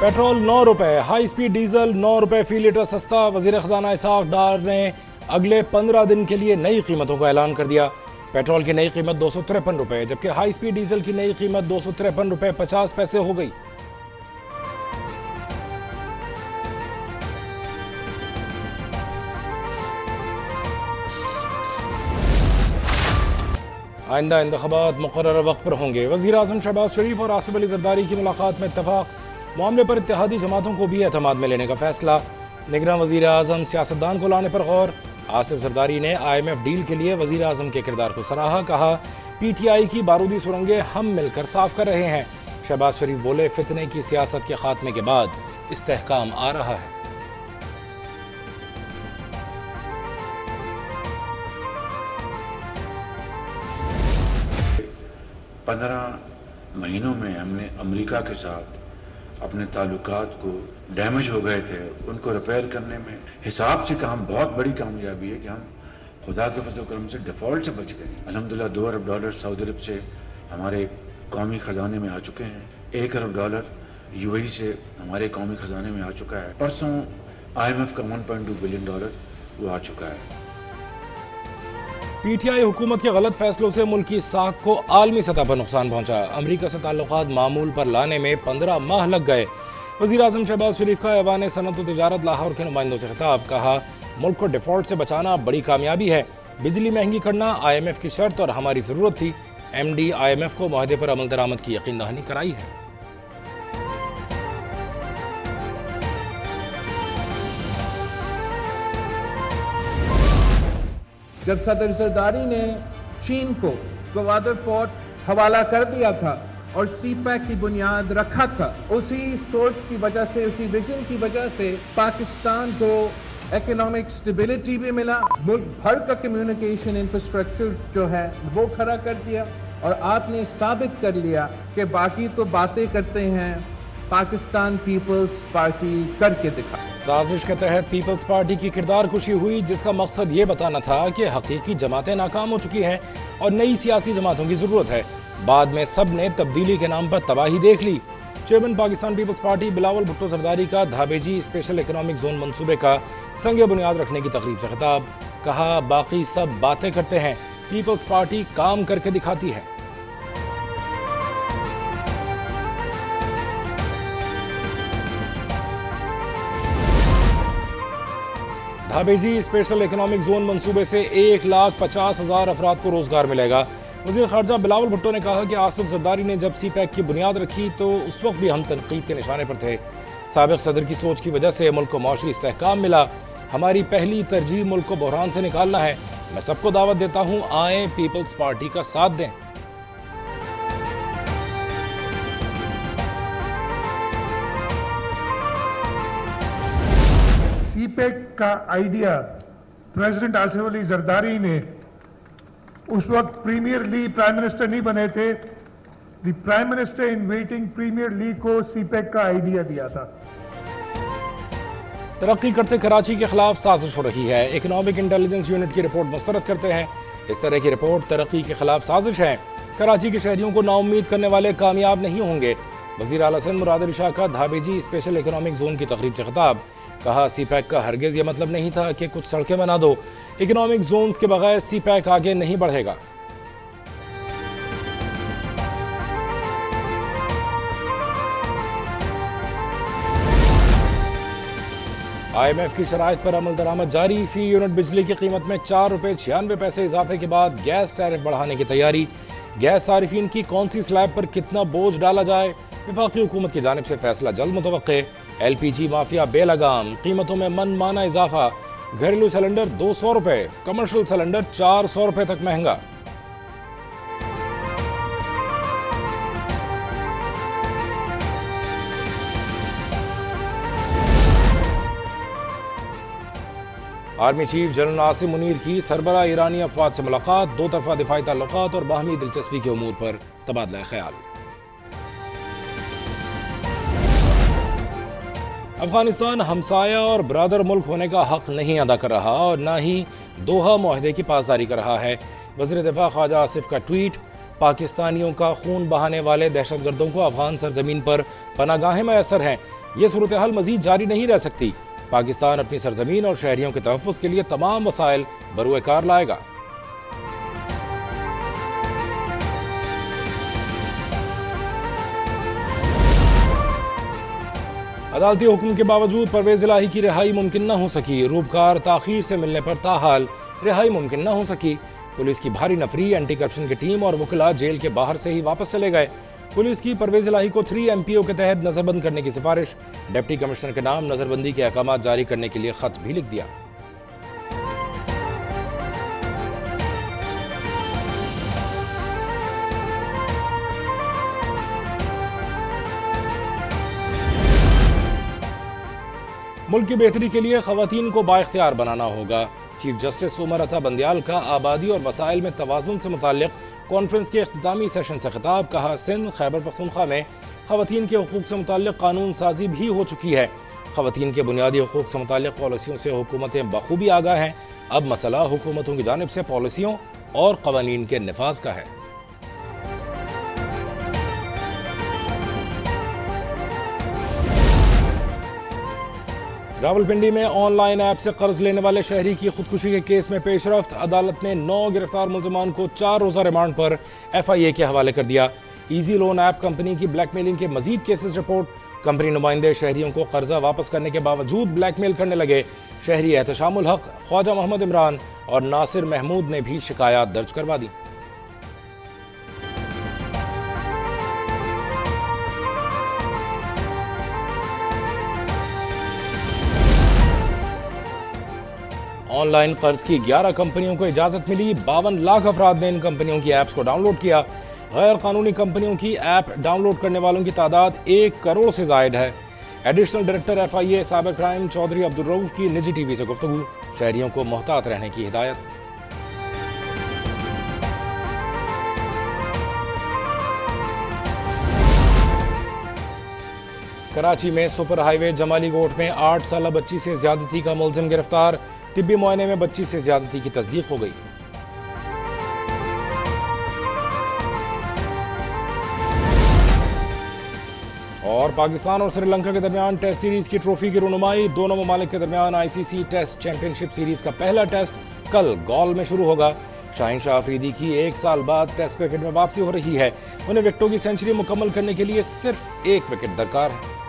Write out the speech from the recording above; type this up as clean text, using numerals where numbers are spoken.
Petrol 9 रुपए, high speed diesel 9 रुपए फी litre सस्ता। वजीर खजाना इसाक डार ने अगले 15 दिन के लिए नई कीमतों का ऐलान कर दिया। पेट्रोल की नई कीमत 253 रुपए, जबकि हाई स्पीड डीजल की नई कीमत 253 रुपए 50 पैसे हो गई। आइंदा इंतखाबात मुकर्रर वक्त पर होंगे। वज़ीर आज़म शहबाज शरीफ और आसिफ अली ज़रदारी की मुलाकात में इत्तफाक। मामले पर इत्तेहादी जमातों को भी एतमाद में लेने का फैसला। निगरान वज़ीर आज़म सियासतदान को लाने पर गौर। आसिफ ज़रदारी ने IMF डील के लिए वज़ीर आज़म के किरदार को सराहा। कहा PTI की बारूदी सुरंगें हम मिलकर साफ कर रहे हैं। शहबाज शरीफ बोले फितने की सियासत के खात्मे के बाद इस्तेहकाम आ रहा है। 15 महीनों में हमने अमेरिका के साथ अपने ताल्लुकात को डैमेज हो गए थे उनको रिपेयर करने में हिसाब से काम बहुत बड़ी कामयाबी है कि हम खुदा के फजल करम से डिफ़ॉल्ट से बच गए। अल्हम्दुलिल्लाह $2 अरब सऊदी अरब से हमारे कौमी ख़जाने में आ चुके हैं। $1 अरब UAE से हमारे कौमी ख़जाने में आ चुका है। परसों IMF का $1.2 बिलियन वो आ चुका है। PTI हुकूमत के गलत फैसलों से मुल्क की साख को आलमी सतह पर नुकसान पहुंचा। अमरीका से ताल्लुकात मामूल पर लाने में 15 माह लग गए। वज़ीर आज़म शहबाज शरीफ का ऐवान सनअत व तिजारत लाहौर के नुमाइंदों से खिताब। कहा मुल्क को डिफ़ॉल्ट से बचाना बड़ी कामयाबी है। बिजली महंगी करना IMF की शर्त और हमारी ज़रूरत थी। MD IMF को मुआहदे पर अमल दरामद की यकीन दहानी कराई है। जब सदर ज़रदारी ने चीन को गवादर पोर्ट हवाला कर दिया था और CPEC की बुनियाद रखा था, उसी सोच की वजह से, उसी विजन की वजह से पाकिस्तान को इकोनॉमिक स्टेबिलिटी भी मिला। मुल्क भर का कम्युनिकेशन इंफ्रास्ट्रक्चर जो है वो खड़ा कर दिया और आपने साबित कर लिया कि बाकी तो बातें करते हैं, पाकिस्तान पीपल्स पार्टी करके दिखा। साजिश के तहत पीपल्स पार्टी की किरदार कुशी हुई, जिसका मकसद ये बताना था कि हकीकी जमातें नाकाम हो चुकी हैं और नई सियासी जमातों की जरूरत है। बाद में सब ने तब्दीली के नाम पर तबाही देख ली। चेयरमैन पाकिस्तान पीपल्स पार्टी बिलावल भुट्टो जरदारी का धाबेजी स्पेशल इकोनॉमिक जोन मंसूबे का संग बुनियाद रखने की तकरीब से खिताब। कहा बाकी सब बातें करते हैं, पीपल्स पार्टी काम करके दिखाती है। धाबेजी स्पेशल इकोनॉमिक जोन मंसूबे से 1,50,000 अफराद को रोजगार मिलेगा। वज़ीर ख़ारजा बिलावल भुट्टो ने कहा कि आसिफ ज़रदारी ने जब CPEC की बुनियाद रखी तो उस वक्त भी हम तनकीद के निशाने पर थे। साबिक़ सदर की सोच की वजह से मुल्क को मौशरी इस्तेहकाम मिला। हमारी पहली तरजीह मुल्क को बहरान से निकालना है। मैं सबको दावत देता हूँ, आए पीपल्स पार्टी का साथ दें। CPEC का आइडिया प्रेसिडेंट आसिफ अली जरदारी ने उस वक्त प्रीमियर लीग प्राइम मिनिस्टर नहीं बने थे, the prime minister in waiting premier league को CPEC का आइडिया दिया था। तरक्की करते कराची के खिलाफ साजिश हो रही है। इकोनॉमिक इंटेलिजेंस यूनिट की रिपोर्ट मुस्तरद करते हैं। इस तरह की रिपोर्ट तरक्की के खिलाफ साजिश है। कराची के शहरियों को नाउम्मीद करने वाले कामयाब नहीं होंगे। वज़ीर आला सिंध मुराद अली शाह का धाबेजी स्पेशल इकोनॉमिक जोन की तकरीब से खिताब। कहा CPEC का हरगिज़ ये मतलब नहीं था कि कुछ सड़कें बना दो। इकोनॉमिक जोन्स के बगैर CPEC आगे नहीं बढ़ेगा। IMF की शराइत पर अमल दरामद जारी। फी यूनिट बिजली की कीमत में ₹4.96 इजाफे के बाद गैस टैरिफ बढ़ाने की तैयारी। गैस सारिफीन की कौन सी स्लैब पर कितना बोझ डाला जाए, वफाकी हुकूमत की जानिब से फैसला जल्द मुतवक्के। LPG माफिया बेलगाम, कीमतों में मनमाना इजाफा। घरेलू सिलेंडर ₹200, कमर्शियल सिलेंडर ₹400 तक महंगा। आर्मी चीफ जनरल नासिम मुनीर की सरबरा ईरानी अफवाज से मुलाकात। दो तरफा दिफाई ताल्लुकात और बाहमी दिलचस्पी के उमूर पर तबादला ख्याल। अफगानिस्तान हमसाया और बरादर मुल्क होने का हक नहीं अदा कर रहा और न ही दोहा मुआहदे की पासदारी कर रहा है। वज़ीर दिफा ख्वाजा आसिफ का ट्वीट। पाकिस्तानियों का खून बहाने वाले दहशतगर्दों को अफगान सरजमीन पर पनागाहें मैसर हैं। ये सूरत हाल मजीद जारी नहीं रह सकती। पाकिस्तान अपनी सरजमीन और शहरियों के तहफ़्फ़ुज़ के लिए तमाम वसाइल बरूए कार लाएगा। अदालती हुक्म के बावजूद परवेज इलाही की रिहाई मुमकिन न हो सकी। रूबकार ताखीर से मिलने पर ताहाल रिहाई मुमकिन न हो सकी। पुलिस की भारी नफरी, एंटी करप्शन की टीम और वकला जेल के बाहर से ही वापस चले गए। पुलिस की परवेज इलाही को 3 MPO के तहत नजरबंद करने की सिफारिश। डिप्टी कमिश्नर के नाम नजरबंदी के अहकाम जारी करने के लिए खत भी लिख दिया। मुल्क की बेहतरी के लिए खवातीन को बाइख्तियार बनाना होगा। चीफ जस्टिस उमर अता बंदियाल का आबादी और वसाइल में तवाज़ुन से मुताल्लिक कॉन्फ्रेंस के इख्तितामी सेशन से खिताब। कहा, सिंध खैबर पख्तूनख्वा में खवातीन के हुकूक से मुताल्लिक कानून साजी भी हो चुकी है। खवातीन के बुनियादी हुकूक से मुताल्लिक पॉलिसियों से हुकूमतें बखूबी आगाह हैं। अब मसला हुकूमतों की जानिब से पॉलिसियों और कवानीन के नफाज का है। रावलपिंडी में ऑनलाइन ऐप से कर्ज लेने वाले शहरी की खुदकुशी के केस में पेशरफ्त। अदालत ने 9 गिरफ्तार मुल्ज़िमान को 4 रोज़ा रिमांड पर FIA के हवाले कर दिया। इजी लोन ऐप कंपनी की ब्लैकमेलिंग के मजीद केसेस रिपोर्ट। कंपनी नुमाइंदे शहरियों को कर्जा वापस करने के बावजूद ब्लैकमेल करने लगे। शहरी एहतशामुल हक, ख्वाजा मोहम्मद इमरान और नासिर महमूद ने भी शिकायत दर्ज करवा दी। ऑनलाइन कर्ज की 11 कंपनियों को इजाजत मिली। 52 लाख अफराद ने इन कंपनियों की ऐप्स को डाउनलोड किया। गैर कानूनी कंपनियों की ऐप डाउनलोड करने वालों की तादाद 1 करोड़ से जायद है। Additional director FIA cyber crime Chaudhry Abdul Rauf की निजी TV से गुफ्तगू। शहरियों को मोहतात रहने की हिदायत। कराची में सुपर हाईवे जमाली कोट में 8 साला बच्ची से ज्यादती का मुलजिम गिरफ्तार। तिब्बी मुआयने में बच्ची से ज्यादती की तस्दीक हो गई। और पाकिस्तान और श्रीलंका के दरमियान टेस्ट सीरीज की ट्रॉफी की रुनुमाई। दोनों ममालिक के दरमियान ICC टेस्ट चैंपियनशिप सीरीज का पहला टेस्ट कल गॉल में शुरू होगा। शाहीन शाह अफरीदी की 1 साल बाद टेस्ट क्रिकेट में वापसी हो रही है। उन्हें विकेटों की सेंचुरी मुकम्मल करने के लिए सिर्फ 1 विकेट दरकार है।